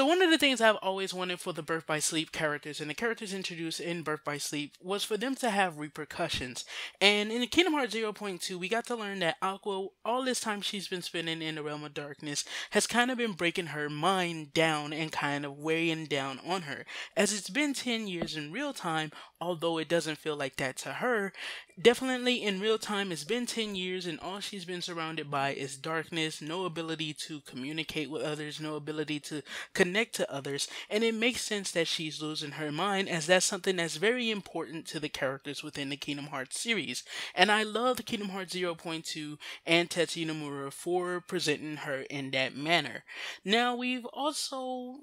So one of the things I've always wanted for the Birth by Sleep characters and the characters introduced in Birth by Sleep was for them to have repercussions. And in Kingdom Hearts 0.2, we got to learn that Aqua, all this time she's been spending in the realm of darkness, has kind of been breaking her mind down and kind of weighing down on her. As it's been 10 years in real time, although it doesn't feel like that to her, definitely in real time it's been 10 years and all she's been surrounded by is darkness, no ability to communicate with others, no ability to connect to others, and it makes sense that she's losing her mind as that's something that's very important to the characters within the Kingdom Hearts series. And I love the Kingdom Hearts 0.2 and Tetsuya Nomura for presenting her in that manner. Now we've also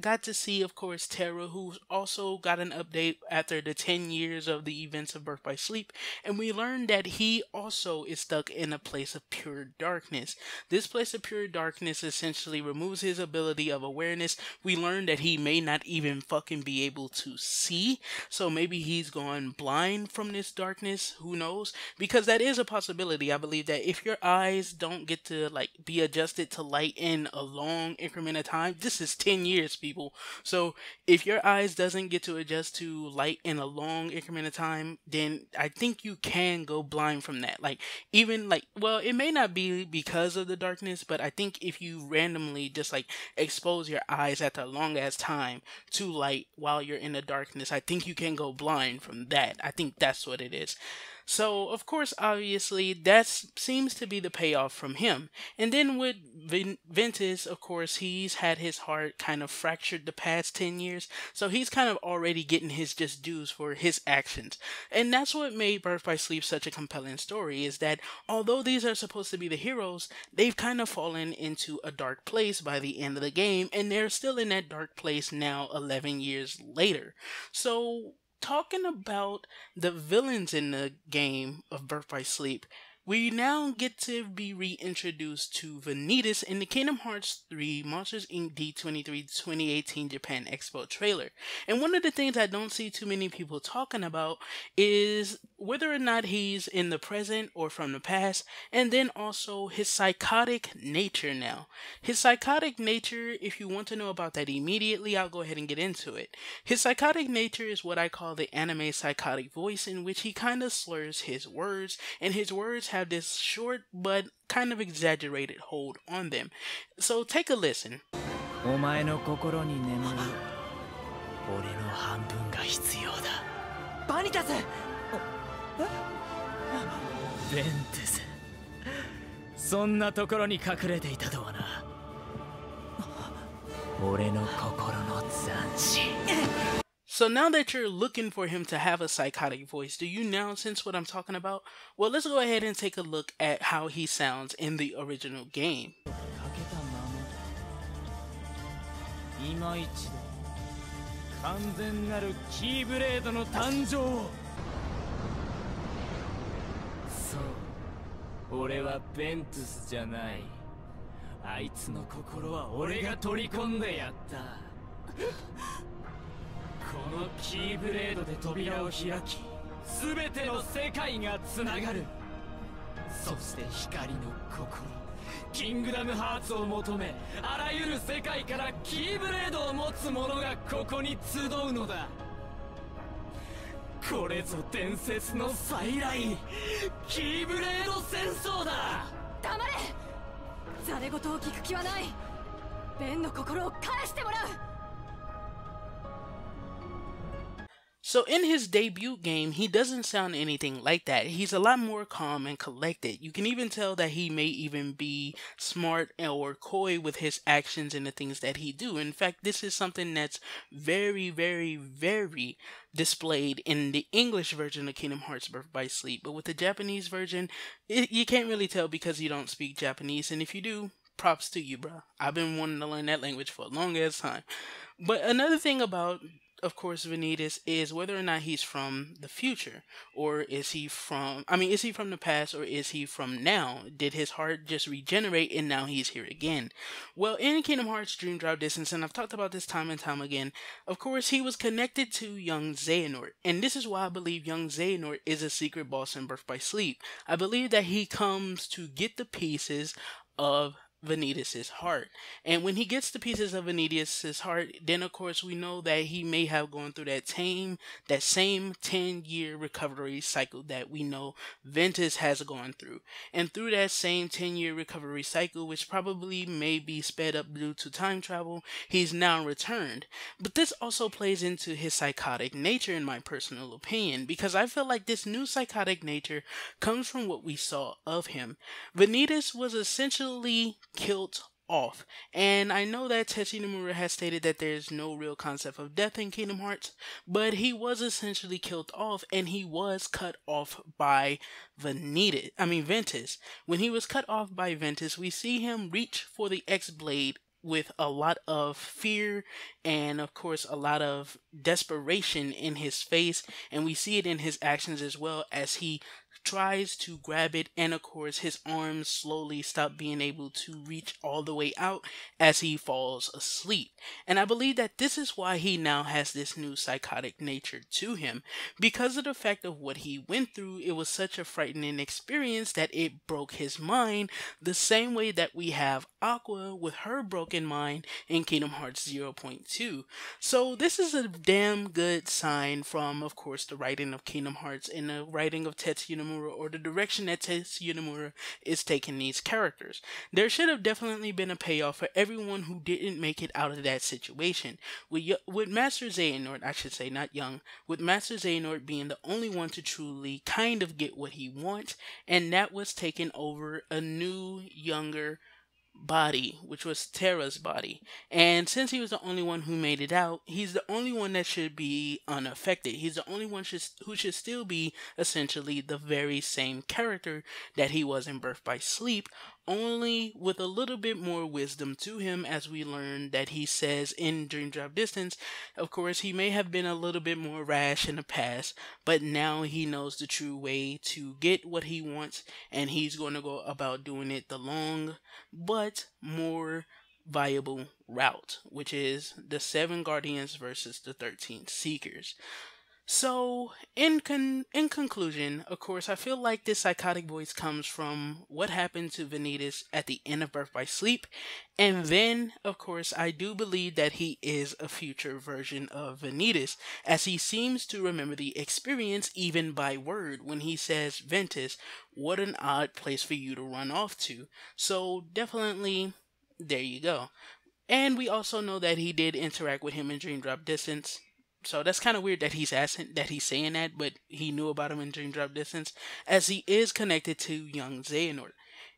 got to see, of course, Terra, who's also got an update after the 10 years of the events of Birth by Sleep, and we learned that he also is stuck in a place of pure darkness. This place of pure darkness essentially removes his ability of awareness. We learned that he may not even fucking be able to see, so maybe he's gone blind from this darkness, who knows? Because that is a possibility. I believe that if your eyes don't get to be adjusted to light in a long increment of time, this is 10 years, people. So if your eyes doesn't get to adjust to light in a long increment of time, then I think you can go blind from that. Well, it may not be because of the darkness, but I think if you randomly just expose your eyes after a long ass time to light while you're in the darkness, I think you can go blind from that. I think that's what it is. So, of course, obviously, that seems to be the payoff from him. And then with Ventus, of course, he's had his heart kind of fractured the past 10 years, so he's kind of already getting his just dues for his actions. And that's what made Birth by Sleep such a compelling story, is that although these are supposed to be the heroes, they've kind of fallen into a dark place by the end of the game, and they're still in that dark place now 11 years later. So, talking about the villains in the game of Birth by Sleep, we now get to be reintroduced to Vanitas in the Kingdom Hearts 3 Monsters Inc D23 2018 Japan Expo trailer. And one of the things I don't see too many people talking about is whether or not he's in the present or from the past, and then also his psychotic nature now. His psychotic nature, if you want to know about that immediately, I'll go ahead and get into it. His psychotic nature is what I call the anime psychotic voice, in which he kind of slurs his words, and his words have this short but kind of exaggerated hold on them. So take a listen. お前の心に眠る俺の半分が必要だ。バニタス！ベンテス。そんなところに隠れていたとはな。俺の心の斬新。So now that you're looking for him to have a psychotic voice, do you now sense what I'm talking about? Well, let's go ahead and take a look at how he sounds in the original game. 今一度完全なるキーブレードの誕生を。そう、俺はベントゥスじゃない。あいつの心は俺が取り込んでやった。このキーブレードで扉を開き、全ての世界がつながる。そして光の心、キングダムハーツを求め、あらゆる世界からキーブレードを持つ者がここに集うのだ。これぞ伝説の再来、キーブレード戦争だ。黙れ。ざれ言を聞く気はない。ベンの心を返してもらう。So in his debut game, he doesn't sound anything like that. He's a lot more calm and collected. You can even tell that he may even be smart or coy with his actions and the things that he do. In fact, this is something that's very, very, very displayed in the English version of Kingdom Hearts Birth by Sleep. But with the Japanese version, you can't really tell because you don't speak Japanese. And if you do, props to you, bro. I've been wanting to learn that language for a long ass time. But another thing about, of course, Vanitas is whether or not he's from the future, or is he from the past, or is he from now? Did his heart just regenerate and now he's here again? Well, in Kingdom Hearts Dream Drop Distance, and I've talked about this time and time again, of course, he was connected to young Xehanort, and this is why I believe young Xehanort is a secret boss in Birth by Sleep. I believe that he comes to get the pieces of Vanitas' heart. And when he gets the pieces of Vanitas' heart, then of course we know that he may have gone through that same 10-year recovery cycle that we know Ventus has gone through. And through that same 10-year recovery cycle, which probably may be sped up due to time travel, he's now returned. But this also plays into his psychotic nature, in my personal opinion, because I feel like this new psychotic nature comes from what we saw of him. Vanitas was essentially killed off. And I know that Tetsuya Nomura has stated that there's no real concept of death in Kingdom Hearts, but he was essentially killed off, and he was cut off by Ventus. When he was cut off by Ventus, we see him reach for the X-Blade with a lot of fear and of course a lot of desperation in his face, and we see it in his actions as well as he tries to grab it, and of course his arms slowly stop being able to reach all the way out as he falls asleep. And I believe that this is why he now has this new psychotic nature to him, because of the fact of what he went through. It was such a frightening experience that it broke his mind, the same way that we have Aqua with her broken mind in Kingdom Hearts 0.2. So this is a damn good sign from, of course, the writing of Kingdom Hearts and the writing of Tetsuya Nomura, or the direction that Tetsuya Nomura is taking these characters. There should have definitely been a payoff for everyone who didn't make it out of that situation. With Master Xehanort, I should say, not Young, with Master Xehanort being the only one to truly kind of get what he wants, and that was taking over a new, younger body, which was Terra's body. And since he was the only one who made it out, he's the only one that should be unaffected. He's the only one who should still be essentially the very same character that he was in Birth by Sleep, only with a little bit more wisdom to him, as we learn that he says in Dream Drop Distance. Of course, he may have been a little bit more rash in the past, but now he knows the true way to get what he wants, and he's going to go about doing it the long but more viable route, which is the 7 Guardians versus the 13 Seekers. So, in conclusion, of course, I feel like this psychotic voice comes from what happened to Vanitas at the end of Birth by Sleep, and then, of course, I do believe that he is a future version of Vanitas, as he seems to remember the experience even by word when he says, "Ventus, what an odd place for you to run off to." So, definitely, there you go. And we also know that he did interact with him in Dream Drop Distance. So that's kind of weird that he's saying that, but he knew about him in Dream Drop Distance, as he is connected to young Xehanort.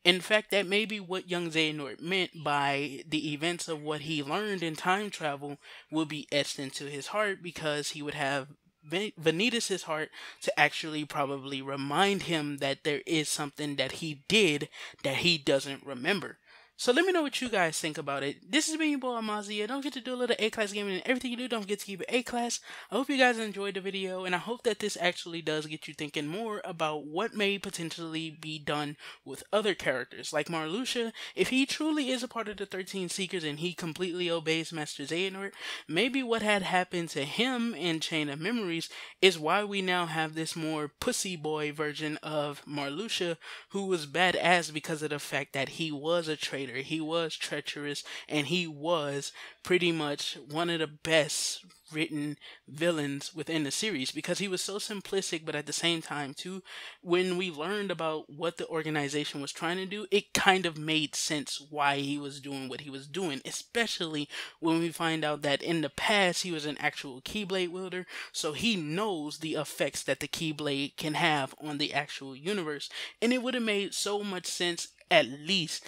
In fact, that may be what young Xehanort meant by the events of what he learned in time travel will be etched into his heart, because he would have Vanitas' heart to actually probably remind him that there is something that he did that he doesn't remember. So let me know what you guys think about it. This has been your boy Amaziah. Don't forget to do a little A-class gaming, and everything you do, don't forget to keep it A-class. I hope you guys enjoyed the video, and I hope that this actually does get you thinking more about what may potentially be done with other characters. Like Marluxia, if he truly is a part of the 13 Seekers and he completely obeys Master Xehanort, maybe what had happened to him in Chain of Memories is why we now have this more pussy boy version of Marluxia, who was badass because of the fact that he was a traitor. He was treacherous, and he was pretty much one of the best written villains within the series, because he was so simplistic, but at the same time too, when we learned about what the organization was trying to do, it kind of made sense why he was doing what he was doing, especially when we find out that in the past he was an actual Keyblade wielder, so he knows the effects that the Keyblade can have on the actual universe, and it would have made so much sense at least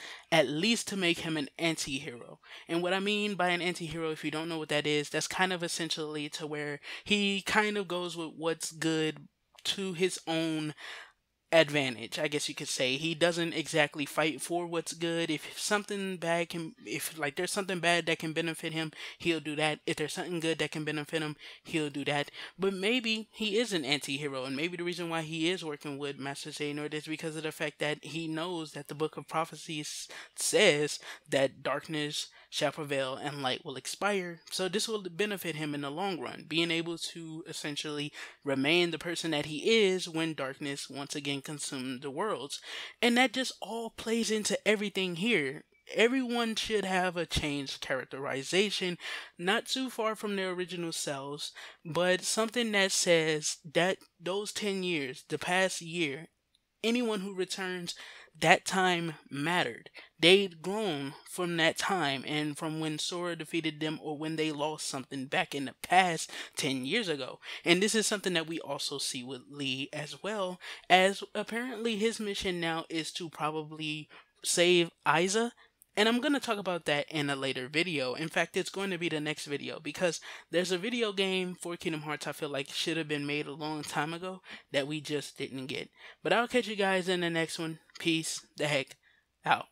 to make him an anti-hero. And what I mean by an anti-hero, if you don't know what that is, that's kind of essentially to where he kind of goes with what's good to his own advantage, I guess you could say. He doesn't exactly fight for what's good. If there's something bad that can benefit him, he'll do that. If there's something good that can benefit him, he'll do that. But maybe he is an anti-hero, and maybe the reason why he is working with Master Xehanort is because of the fact that he knows that the Book of Prophecies says that darkness shall prevail and light will expire. So this will benefit him in the long run, being able to essentially remain the person that he is when darkness once again consumed the worlds. And that just all plays into everything here. Everyone should have a changed characterization, not too far from their original selves, but something that says that those 10 years, the past year, anyone who returns, that time mattered. They'd grown from that time and from when Sora defeated them or when they lost something back in the past 10 years ago. And this is something that we also see with Lee as well, as apparently his mission now is to probably save Isa. And I'm going to talk about that in a later video. In fact, it's going to be the next video because there's a video game for Kingdom Hearts I feel like should have been made a long time ago that we just didn't get. But I'll catch you guys in the next one. Peace the heck out.